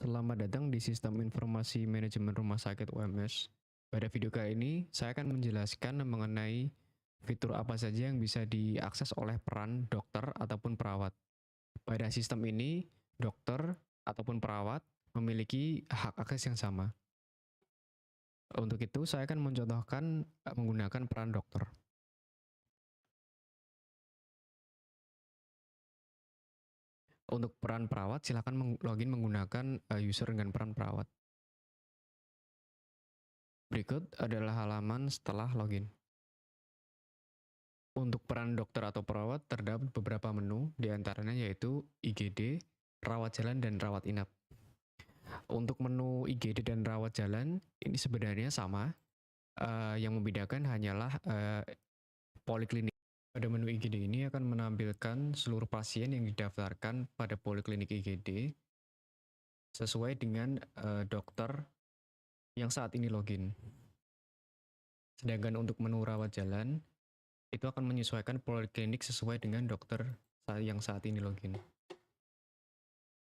Selamat datang di Sistem Informasi Manajemen Rumah Sakit UMS. Pada video kali ini, saya akan menjelaskan mengenai fitur apa saja yang bisa diakses oleh peran dokter ataupun perawat. Pada sistem ini, dokter ataupun perawat memiliki hak akses yang sama. Untuk itu, saya akan mencontohkan menggunakan peran dokter. Untuk peran perawat, silakan login menggunakan user dengan peran perawat. Berikut adalah halaman setelah login. Untuk peran dokter atau perawat terdapat beberapa menu, diantaranya yaitu IGD, rawat jalan, dan rawat inap. Untuk menu IGD dan rawat jalan, ini sebenarnya sama, yang membedakan hanyalah poliklinik. Pada menu IGD ini akan menampilkan seluruh pasien yang didaftarkan pada poliklinik IGD sesuai dengan dokter yang saat ini login. Sedangkan untuk menu rawat jalan, itu akan menyesuaikan poliklinik sesuai dengan dokter yang saat ini login.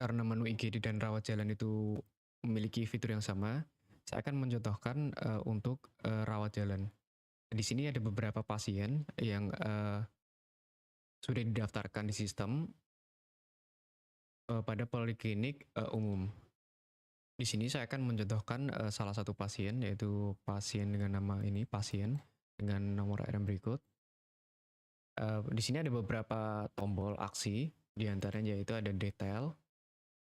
Karena menu IGD dan rawat jalan itu memiliki fitur yang sama, saya akan mencontohkan untuk rawat jalan. Di sini ada beberapa pasien yang sudah didaftarkan di sistem pada poliklinik umum. Di sini saya akan mencontohkan salah satu pasien, yaitu pasien dengan nama ini, pasien dengan nomor RM berikut. Di sini ada beberapa tombol aksi, diantaranya yaitu ada detail.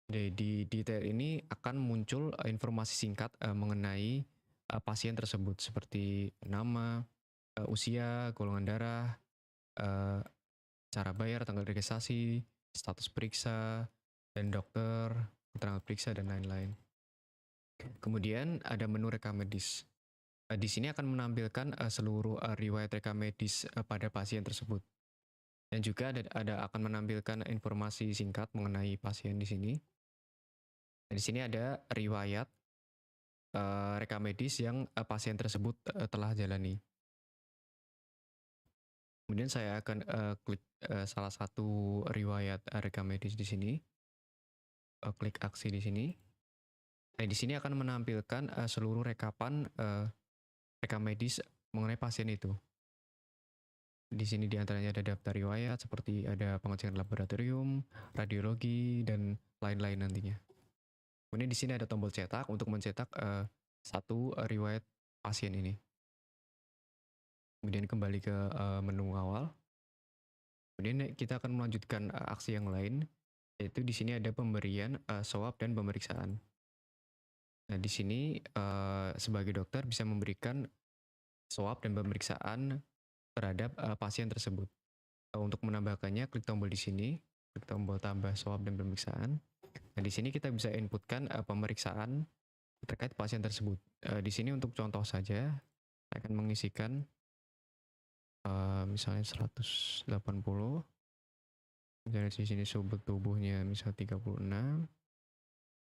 Di detail ini akan muncul informasi singkat mengenai pasien tersebut seperti nama, usia, golongan darah, cara bayar, tanggal registrasi, status periksa, dan dokter, keterangan periksa, dan lain-lain. Kemudian ada menu rekam medis. Di sini akan menampilkan seluruh riwayat rekam medis pada pasien tersebut. Dan juga akan menampilkan informasi singkat mengenai pasien di sini. Di sini ada riwayat rekam medis yang pasien tersebut telah jalani. Kemudian saya akan klik salah satu riwayat rekam medis di sini. Klik aksi di sini. Nah, di sini akan menampilkan seluruh rekapan rekam medis mengenai pasien itu. Di sini diantaranya ada daftar riwayat seperti ada pengecekan laboratorium, radiologi, dan lain-lain nantinya. Kemudian di sini ada tombol cetak untuk mencetak satu riwayat pasien ini. Kemudian kembali ke menu awal. Kemudian kita akan melanjutkan aksi yang lain, yaitu di sini ada pemberian swab dan pemeriksaan. Nah, di sini sebagai dokter bisa memberikan swab dan pemeriksaan terhadap pasien tersebut. Untuk menambahkannya, klik tombol di sini, klik tombol tambah swab dan pemeriksaan. Nah, di sini kita bisa inputkan pemeriksaan terkait pasien tersebut. Di sini untuk contoh saja, saya akan mengisikan misalnya 180, kemudian di sini suhu tubuhnya misal 36,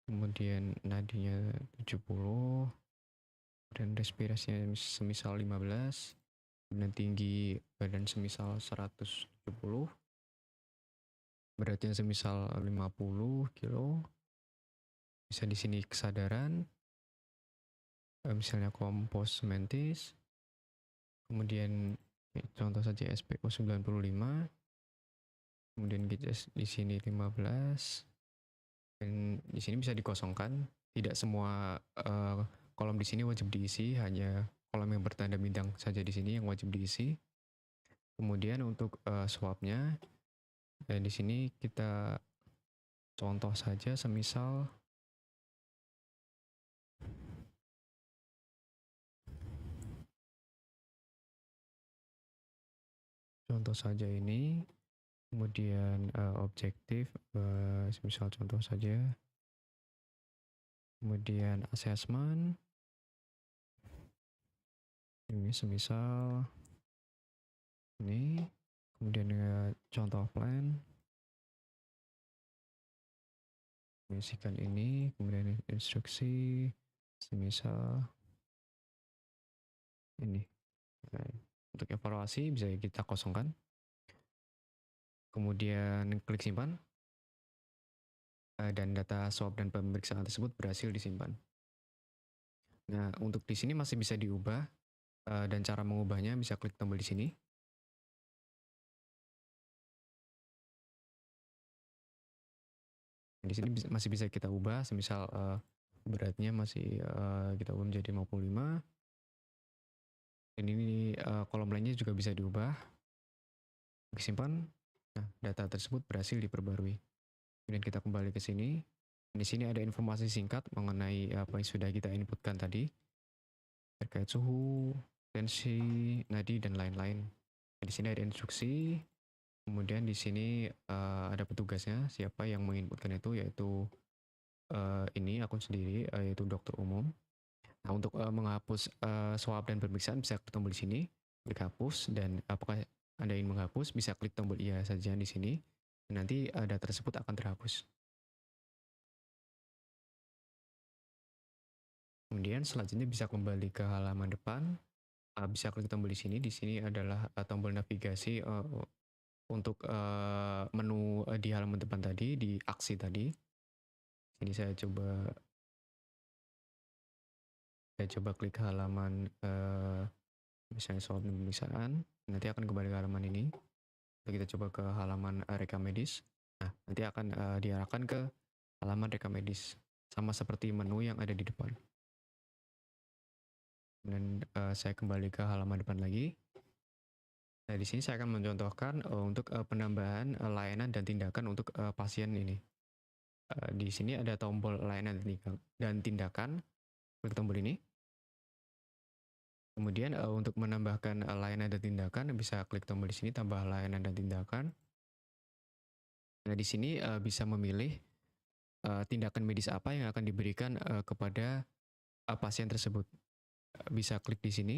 kemudian nadinya 70, dan respirasinya semisal 15, dan tinggi badan semisal 170, beratnya semisal 50 kilo, bisa di sini kesadaran, misalnya kompos mentis, kemudian contoh saja SPO 95, kemudian di sini 15, dan di sini bisa dikosongkan. Tidak semua kolom di sini wajib diisi, hanya kolom yang bertanda bintang saja di sini yang wajib diisi. Kemudian untuk swabnya, di sini kita contoh saja semisal ini, kemudian objektif, semisal contoh saja, kemudian assessment, ini semisal ini, kemudian contoh plan, mengisikan ini, kemudian instruksi, semisal ini. Nah, untuk evaluasi bisa kita kosongkan, kemudian klik simpan. dan data swab dan pemeriksaan tersebut berhasil disimpan. Nah, untuk di sini masih bisa diubah, dan cara mengubahnya bisa klik tombol di sini. Di sini masih bisa kita ubah, semisal beratnya masih kita ubah menjadi 55. Dan ini kolom lainnya juga bisa diubah. Klik simpan. Nah, data tersebut berhasil diperbarui. Kemudian kita kembali ke sini. Di sini ada informasi singkat mengenai apa yang sudah kita inputkan tadi terkait suhu, tensi, nadi dan lain-lain. Di sini ada instruksi. Kemudian di sini ada petugasnya, siapa yang menginputkan itu, yaitu ini akun sendiri, yaitu dokter umum. Nah, untuk menghapus swab dan pemeriksaan bisa klik tombol di sini, klik hapus, dan apakah Anda ingin menghapus bisa klik tombol iya saja di sini. Dan nanti data tersebut akan terhapus. Kemudian selanjutnya bisa kembali ke halaman depan, bisa klik tombol di sini. Di sini adalah tombol navigasi untuk menu di halaman depan tadi, di aksi tadi. Ini saya coba klik halaman misalnya soal pemeriksaan, nanti akan kembali ke halaman ini. Kita coba ke halaman rekam medis. Nah, nanti akan diarahkan ke halaman rekam medis, sama seperti menu yang ada di depan. Dan saya kembali ke halaman depan lagi. Nah, di sini saya akan mencontohkan untuk penambahan layanan dan tindakan untuk pasien ini. Di sini ada tombol layanan dan tindakan, klik tombol ini. Kemudian untuk menambahkan layanan dan tindakan bisa klik tombol di sini, tambah layanan dan tindakan. Nah, di sini bisa memilih tindakan medis apa yang akan diberikan kepada pasien tersebut. Bisa klik di sini.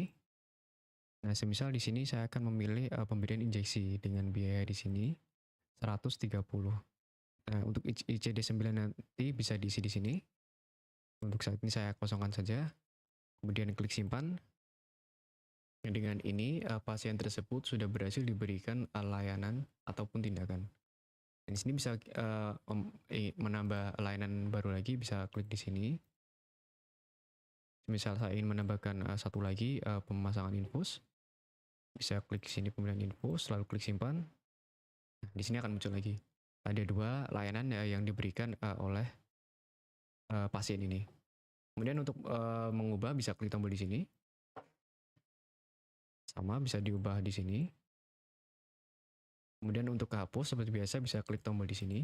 Nah, semisal di sini saya akan memilih pemberian injeksi dengan biaya di sini 130. Nah, untuk ICD-9 nanti bisa diisi di sini. Untuk saat ini saya kosongkan saja. Kemudian klik simpan. Dengan ini pasien tersebut sudah berhasil diberikan layanan ataupun tindakan. Dan di sini bisa menambah layanan baru lagi, bisa klik di sini. Misal saya ingin menambahkan satu lagi pemasangan infus, bisa klik sini pemberian infus, lalu klik simpan. Nah, di sini akan muncul lagi. Ada dua layanan yang diberikan oleh pasien ini. Kemudian untuk mengubah bisa klik tombol di sini. Sama bisa diubah di sini. Kemudian untuk hapus seperti biasa bisa klik tombol di sini.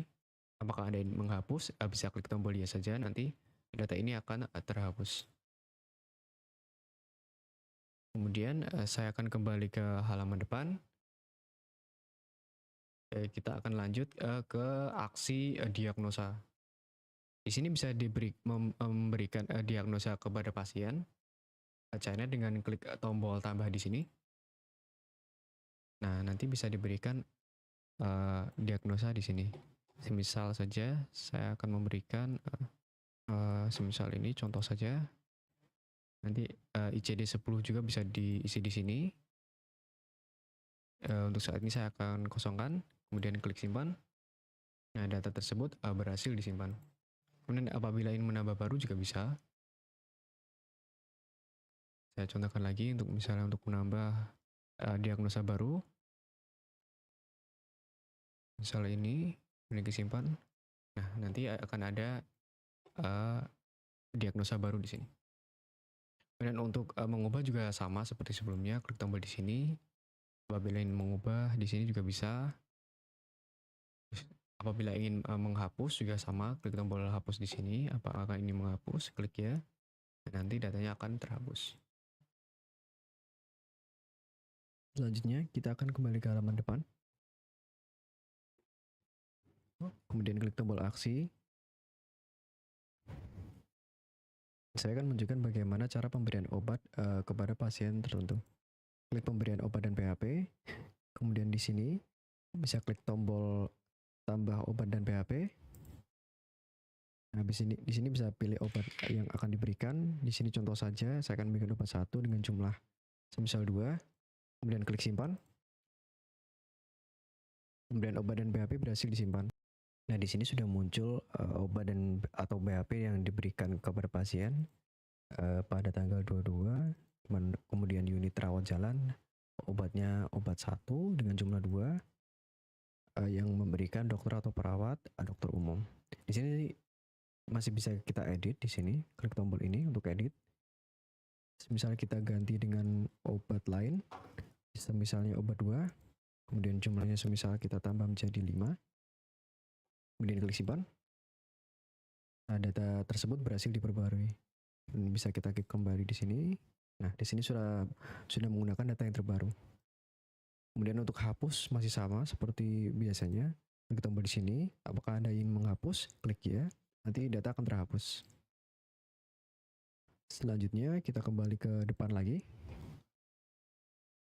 Apakah Anda ingin menghapus? Bisa klik tombol ya saja, nanti data ini akan terhapus. Kemudian saya akan kembali ke halaman depan. Kita akan lanjut ke aksi diagnosa. Di sini bisa memberikan diagnosa kepada pasien. Caranya dengan klik tombol tambah di sini. Nah, nanti bisa diberikan diagnosa di sini. Semisal saja saya akan memberikan semisal ini contoh saja. Nanti ICD-10 juga bisa diisi di sini. Untuk saat ini saya akan kosongkan, kemudian klik simpan. Nah, data tersebut berhasil disimpan. Kemudian apabila ingin menambah baru juga bisa. Saya contohkan lagi untuk misalnya untuk menambah diagnosa baru. Misal ini simpan. Nah, nanti akan ada diagnosa baru di sini. Dan untuk mengubah juga sama seperti sebelumnya, klik tombol di sini. Apabila ingin mengubah di sini juga bisa. Apabila ingin menghapus juga sama, klik tombol hapus di sini. Apakah ini menghapus? Klik ya. Dan nanti datanya akan terhapus. Selanjutnya kita akan kembali ke halaman depan. Kemudian klik tombol aksi. Saya akan menunjukkan bagaimana cara pemberian obat kepada pasien tertentu. Klik pemberian obat dan PHP. Kemudian di sini bisa klik tombol tambah obat dan PHP. Nah, di sini bisa pilih obat yang akan diberikan. Di sini contoh saja, saya akan memberikan obat 1 dengan jumlah semisal 2. Kemudian klik simpan. Kemudian obat dan PHP berhasil disimpan. Nah, di sini sudah muncul obat dan atau BAP yang diberikan kepada pasien pada tanggal 22, kemudian unit rawat jalan obatnya obat 1 dengan jumlah 2 yang memberikan dokter atau perawat dokter umum. Di sini masih bisa kita edit di sini, klik tombol ini untuk edit. Misalnya kita ganti dengan obat lain, misalnya obat 2, kemudian jumlahnya semisal kita tambah menjadi 5. Kemudian klik simpan. Nah, data tersebut berhasil diperbarui. Bisa kita klik kembali di sini. Nah, di sini sudah menggunakan data yang terbaru. Kemudian untuk hapus masih sama seperti biasanya. Klik tombol di sini. Apakah Anda ingin menghapus? Klik ya. Nanti data akan terhapus. Selanjutnya kita kembali ke depan lagi.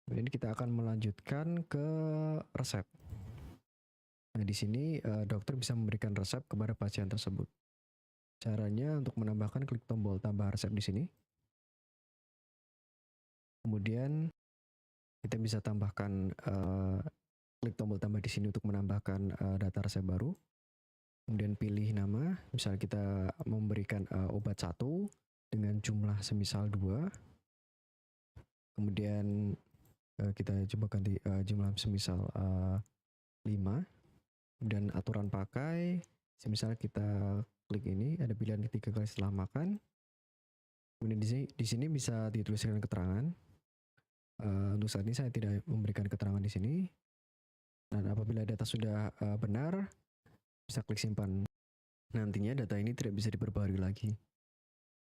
Kemudian kita akan melanjutkan ke resep. Nah, di sini dokter bisa memberikan resep kepada pasien tersebut. Caranya untuk menambahkan, klik tombol tambah resep di sini. Kemudian kita bisa tambahkan klik tombol tambah di sini untuk menambahkan data resep baru. Kemudian pilih nama, misal kita memberikan obat 1 dengan jumlah semisal 2. Kemudian kita coba ganti jumlah semisal 5. Dan aturan pakai, semisal kita klik ini ada pilihan 3 kali setelah makan. Kemudian di sini bisa dituliskan keterangan. Untuk saat ini saya tidak memberikan keterangan di sini. Dan apabila data sudah benar, bisa klik simpan. Nantinya data ini tidak bisa diperbarui lagi.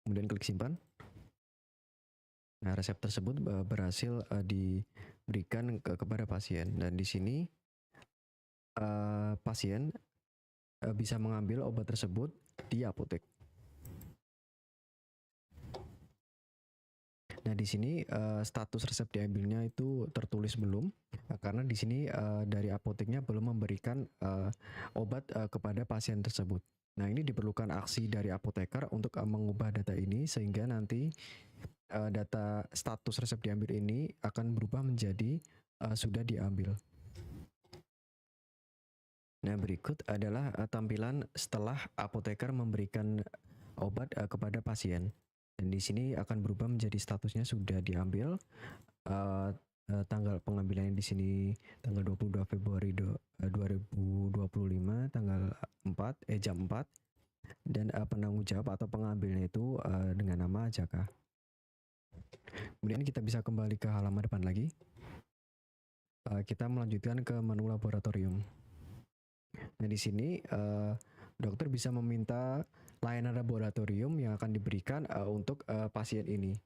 Kemudian klik simpan. Nah, resep tersebut berhasil diberikan kepada pasien. Dan di sini pasien bisa mengambil obat tersebut di apotek. Nah, di sini status resep diambilnya itu tertulis belum, karena di sini dari apoteknya belum memberikan obat kepada pasien tersebut. Nah, ini diperlukan aksi dari apoteker untuk mengubah data ini sehingga nanti data status resep diambil ini akan berubah menjadi sudah diambil. Nah, berikut adalah tampilan setelah apoteker memberikan obat kepada pasien. Dan di sini akan berubah menjadi statusnya sudah diambil. Tanggal pengambilannya di sini tanggal 22 Februari 2025 tanggal 4 jam 4 dan penanggung jawab atau pengambilnya itu dengan nama Jaka. Kemudian kita bisa kembali ke halaman depan lagi. Kita melanjutkan ke menu laboratorium. Nah, di sini dokter bisa meminta layanan laboratorium yang akan diberikan untuk pasien ini.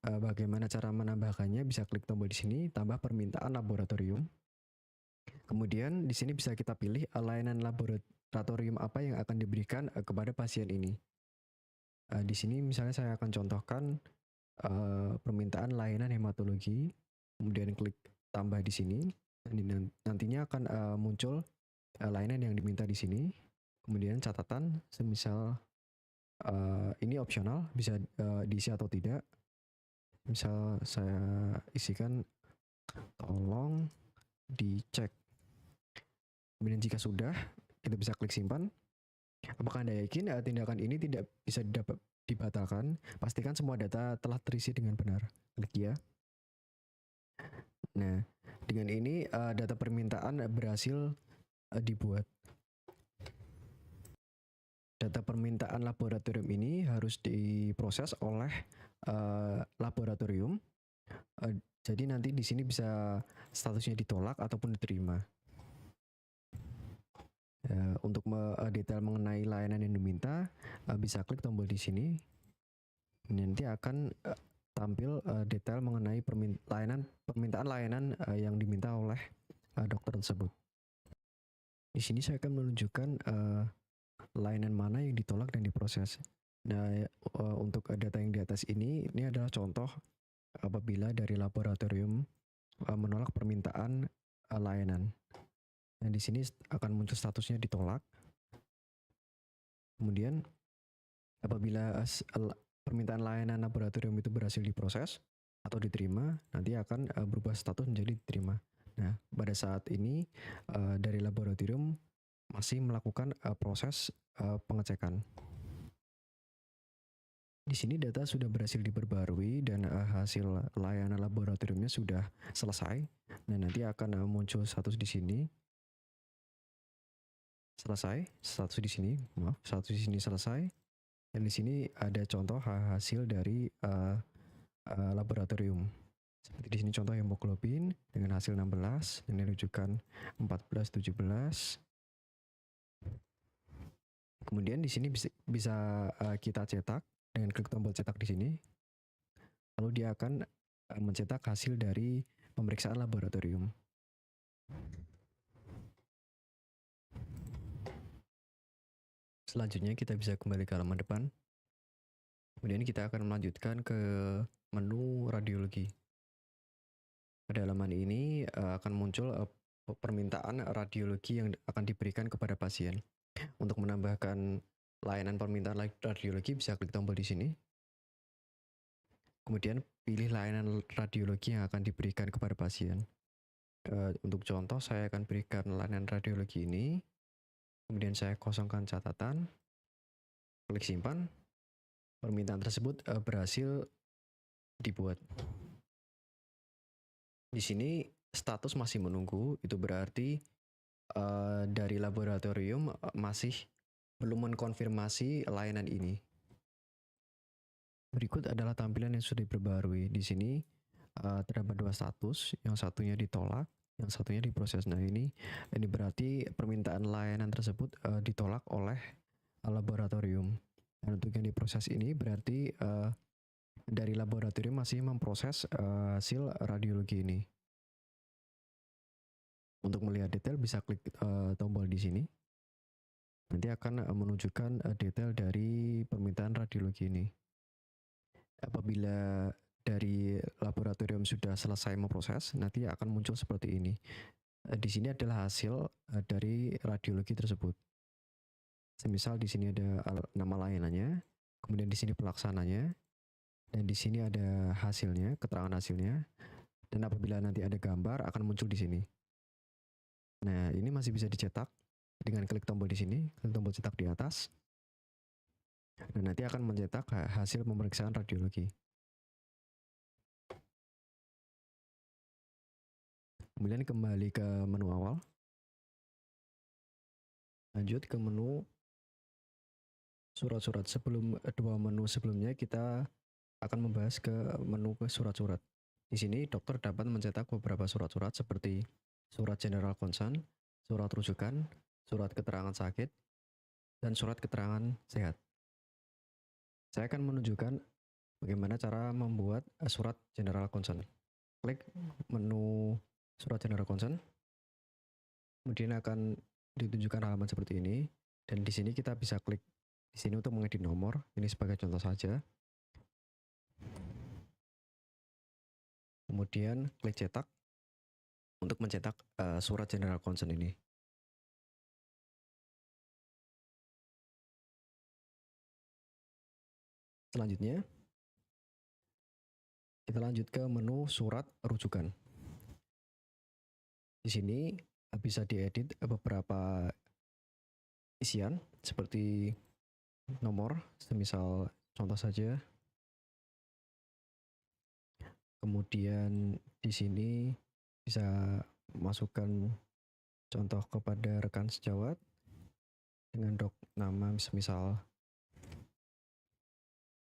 Bagaimana cara menambahkannya? Bisa klik tombol di sini, tambah permintaan laboratorium. Kemudian di sini bisa kita pilih layanan laboratorium apa yang akan diberikan kepada pasien ini. Di sini misalnya saya akan contohkan permintaan layanan hematologi. Kemudian klik tambah di sini. Nantinya akan muncul layanan yang diminta di sini. Kemudian catatan, semisal ini opsional, bisa diisi atau tidak. Misal saya isikan tolong dicek. Kemudian jika sudah, kita bisa klik simpan. Apakah Anda yakin tindakan ini tidak bisa dibatalkan? Pastikan semua data telah terisi dengan benar. Klik ya. Nah, dengan ini data permintaan berhasil dibuat. Data permintaan laboratorium ini harus diproses oleh laboratorium. Jadi nanti di sini bisa statusnya ditolak ataupun diterima. Untuk detail mengenai layanan yang diminta, bisa klik tombol di sini. Nanti akan tampil detail mengenai permintaan layanan yang diminta oleh dokter tersebut. Di sini saya akan menunjukkan layanan mana yang ditolak dan diproses. Nah, untuk data yang di atas ini adalah contoh apabila dari laboratorium menolak permintaan layanan. Nah, di sini akan muncul statusnya ditolak. Kemudian apabila permintaan layanan laboratorium itu berhasil diproses atau diterima, nanti akan berubah status menjadi diterima. Nah, pada saat ini dari laboratorium masih melakukan proses pengecekan. Di sini data sudah berhasil diperbarui dan hasil layanan laboratoriumnya sudah selesai. Nah, nanti akan muncul status di sini. Selesai, status di sini, maaf, status di sini selesai. Dan di sini ada contoh hasil dari laboratorium. Seperti di sini contoh hemoglobin dengan hasil 16 dan rujukan 14, 17. Kemudian di sini bisa kita cetak dengan klik tombol cetak di sini. Lalu dia akan mencetak hasil dari pemeriksaan laboratorium. Selanjutnya kita bisa kembali ke halaman depan. Kemudian kita akan melanjutkan ke menu radiologi. Pada halaman ini akan muncul permintaan radiologi yang akan diberikan kepada pasien. Untuk menambahkan layanan permintaan radiologi bisa klik tombol di sini. Kemudian pilih layanan radiologi yang akan diberikan kepada pasien. Untuk contoh saya akan berikan layanan radiologi ini. Kemudian saya kosongkan catatan. Klik simpan. Permintaan tersebut berhasil dibuat. Di sini status masih menunggu, itu berarti dari laboratorium masih belum mengkonfirmasi layanan ini. Berikut adalah tampilan yang sudah diperbarui. Di sini terdapat dua status, yang satunya ditolak, yang satunya diproses. Nah, ini berarti permintaan layanan tersebut ditolak oleh laboratorium. Dan untuk yang diproses ini berarti dari laboratorium masih memproses hasil radiologi ini. Untuk melihat detail bisa klik tombol di sini. Nanti akan menunjukkan detail dari permintaan radiologi ini. Apabila dari laboratorium sudah selesai memproses, nanti akan muncul seperti ini. Di sini adalah hasil dari radiologi tersebut. Semisal di sini ada nama layanannya, kemudian di sini pelaksananya, dan di sini ada hasilnya, keterangan hasilnya, dan apabila nanti ada gambar akan muncul di sini. Nah, ini masih bisa dicetak dengan klik tombol di sini, klik tombol cetak di atas, dan nanti akan mencetak hasil pemeriksaan radiologi. Kemudian kembali ke menu awal. Lanjut ke menu surat-surat. Sebelum dua menu sebelumnya kita akan membahas ke menu ke surat-surat. Di sini dokter dapat mencetak beberapa surat-surat seperti surat general concern, surat rujukan, surat keterangan sakit, dan surat keterangan sehat. Saya akan menunjukkan bagaimana cara membuat surat general concern. Klik menu surat general concern. Kemudian akan ditunjukkan halaman seperti ini, dan di sini kita bisa klik di sini untuk mengedit nomor. Ini sebagai contoh saja. Kemudian klik cetak untuk mencetak surat general concern ini. Selanjutnya kita lanjut ke menu surat rujukan. Di sini bisa diedit beberapa isian seperti nomor, semisal contoh saja. Kemudian di sini bisa masukkan contoh kepada rekan sejawat dengan nama semisal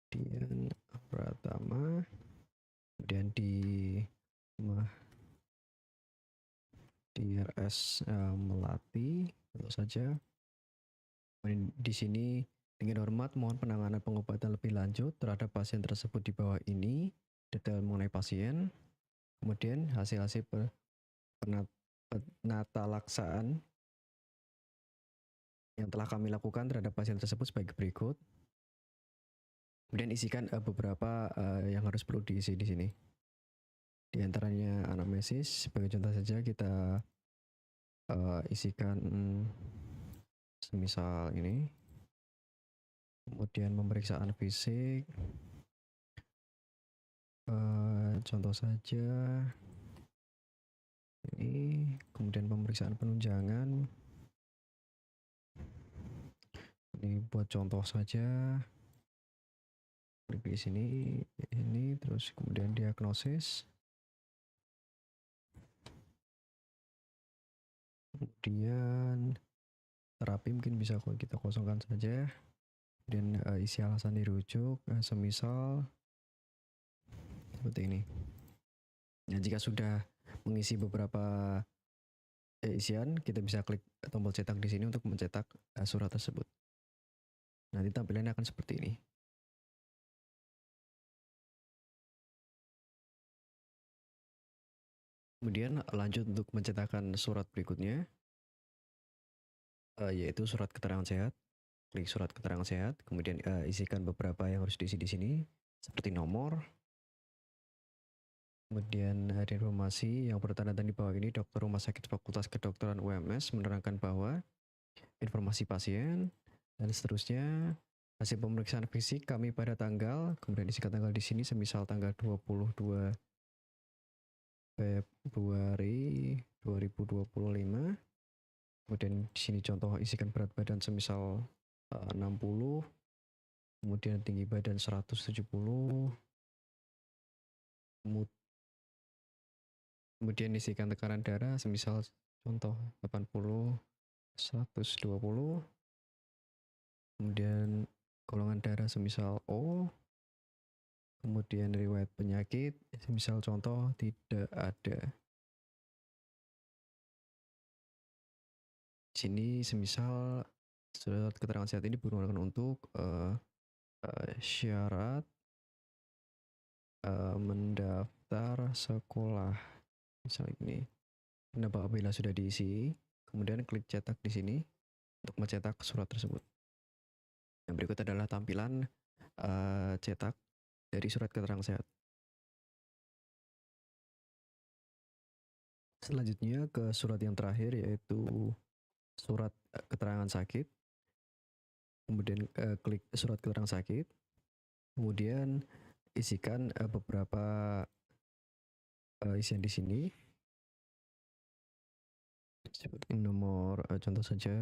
Dian Pratama, kemudian di RS Melati, tentu saja. Di sini dengan hormat mohon penanganan pengobatan lebih lanjut terhadap pasien tersebut di bawah ini, detail mengenai pasien, kemudian hasil-hasil penatalaksaan yang telah kami lakukan terhadap pasien tersebut sebagai berikut. Kemudian isikan beberapa yang harus perlu diisi di sini. Di antaranya anamnesis, sebagai contoh saja kita isikan semisal ini. Kemudian pemeriksaan fisik, contoh saja ini. Kemudian pemeriksaan penunjangan, Ini buat contoh saja. Klik di sini, ini terus kemudian diagnosis. Kemudian terapi mungkin bisa kita kosongkan saja. Dan isi alasan dirujuk, semisal seperti ini. Nah, jika sudah mengisi beberapa isian, kita bisa klik tombol cetak di sini untuk mencetak surat tersebut. Nanti tampilannya akan seperti ini. Kemudian lanjut untuk mencetakkan surat berikutnya, yaitu surat keterangan sehat. Klik surat keterangan sehat, kemudian isikan beberapa yang harus diisi di sini, seperti nomor. Kemudian ada informasi yang bertanda di bawah ini, dokter rumah sakit Fakultas Kedokteran UMS menerangkan bahwa informasi pasien dan seterusnya. Hasil pemeriksaan fisik kami pada tanggal, kemudian isikan tanggal di sini, semisal tanggal 22 Februari 2025. Kemudian di sini contoh isikan berat badan semisal 60, kemudian tinggi badan 170, kemudian isikan tekanan darah semisal contoh 80, 120, kemudian golongan darah semisal O, kemudian riwayat penyakit semisal contoh tidak ada. Sini semisal surat keterangan sehat ini digunakan untuk syarat mendaftar sekolah, misalnya ini. Nah, apabila sudah diisi, kemudian klik cetak di sini untuk mencetak surat tersebut. Yang berikut adalah tampilan cetak dari surat keterangan sehat. Selanjutnya ke surat yang terakhir, yaitu surat keterangan sakit. Kemudian klik surat keterangan sakit. Kemudian isikan beberapa isian di sini. Seperti nomor contoh saja.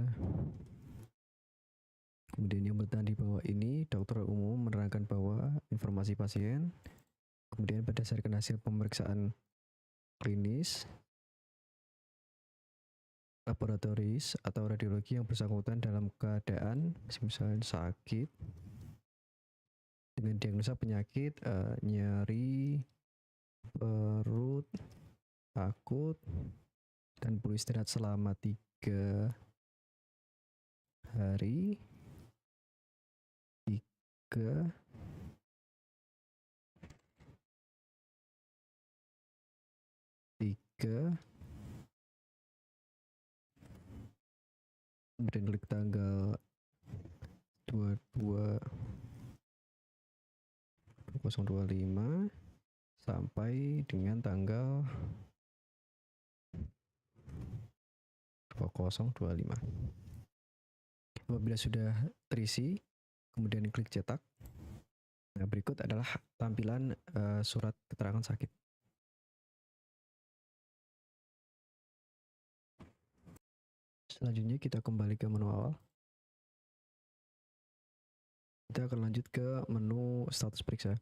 Kemudian yang bertanda di bawah ini, dokter umum menerangkan bahwa informasi pasien, kemudian berdasarkan hasil pemeriksaan klinis, laboratoris atau radiologi yang bersangkutan dalam keadaan misalnya sakit dengan diagnosa penyakit nyeri perut akut dan perlu istirahat selama 3 hari, 3 kemudian klik tanggal 22 2025 sampai dengan tanggal 2025. Apabila sudah terisi, kemudian klik cetak. Nah, berikut adalah tampilan surat keterangan sakit. Selanjutnya kita kembali ke menu awal. Kita akan lanjut ke menu status periksa.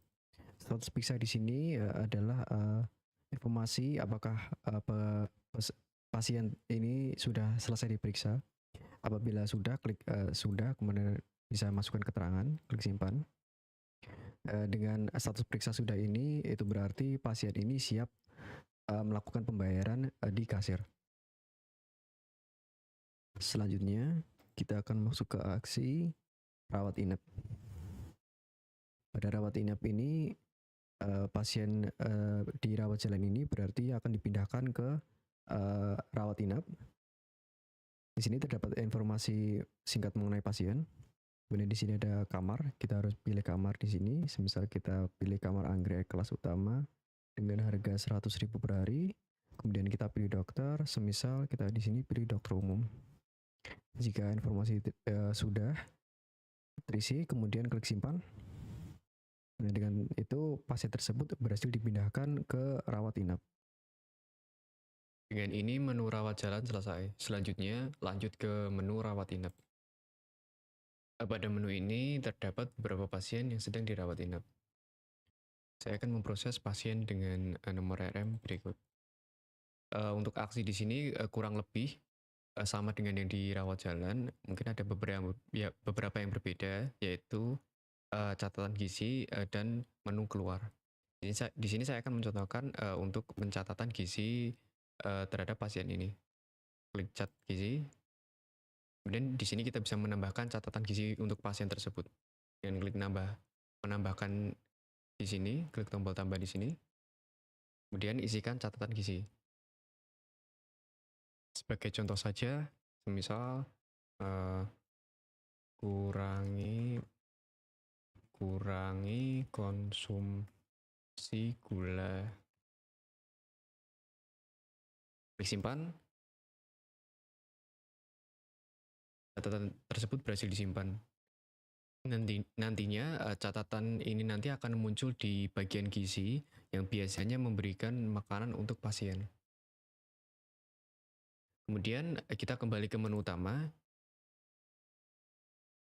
Status periksa di sini adalah informasi apakah pasien ini sudah selesai diperiksa. Apabila sudah, klik sudah, kemudian bisa masukkan keterangan, klik simpan. Dengan status periksa sudah ini, itu berarti pasien ini siap melakukan pembayaran di kasir. Selanjutnya, kita akan masuk ke aksi rawat inap. Pada rawat inap ini, pasien dirawat jalan ini berarti akan dipindahkan ke rawat inap. Di sini terdapat informasi singkat mengenai pasien. Kemudian di sini ada kamar. Kita harus pilih kamar di sini. Semisal kita pilih kamar anggrek kelas utama dengan harga 100.000 per hari. Kemudian kita pilih dokter. Semisal kita di sini pilih dokter umum. Jika informasi sudah terisi, kemudian klik simpan. Nah, dengan itu pasien tersebut berhasil dipindahkan ke rawat inap. Dengan ini menu rawat jalan selesai. Selanjutnya lanjut ke menu rawat inap. Pada menu ini terdapat beberapa pasien yang sedang dirawat inap. Saya akan memproses pasien dengan nomor RM berikut. Untuk aksi di sini kurang lebih sama dengan yang dirawat jalan, mungkin ada beberapa yang berbeda, yaitu catatan gizi dan menu keluar. Di sini saya akan mencontohkan untuk pencatatan gizi terhadap pasien ini. Klik cat gizi, kemudian di sini kita bisa menambahkan catatan gizi untuk pasien tersebut. Dengan klik menambahkan di sini, klik tombol tambah di sini, kemudian isikan catatan gizi. Sebagai contoh saja, misal kurangi konsumsi gula. Klik simpan. Catatan tersebut berhasil disimpan. Nantinya catatan ini nanti akan muncul di bagian gizi yang biasanya memberikan makanan untuk pasien. Kemudian kita kembali ke menu utama.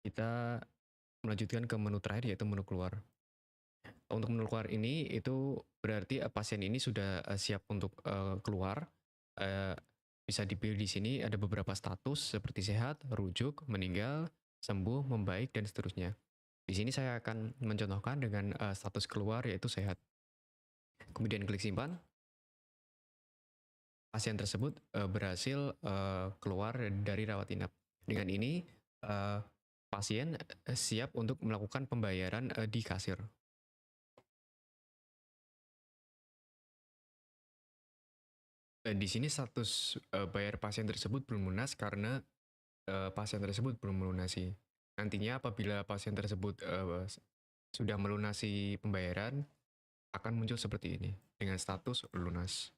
Kita melanjutkan ke menu terakhir, yaitu menu keluar. Untuk menu keluar ini itu berarti pasien ini sudah siap untuk keluar. Bisa dipilih di sini ada beberapa status seperti sehat, rujuk, meninggal, sembuh, membaik, dan seterusnya. Di sini saya akan mencontohkan dengan status keluar, yaitu sehat. Kemudian klik simpan. Pasien tersebut berhasil keluar dari rawat inap. Dengan ini pasien siap untuk melakukan pembayaran di kasir. Di sini status bayar pasien tersebut belum lunas karena pasien tersebut belum melunasi. Nantinya apabila pasien tersebut sudah melunasi pembayaran, akan muncul seperti ini dengan status lunas.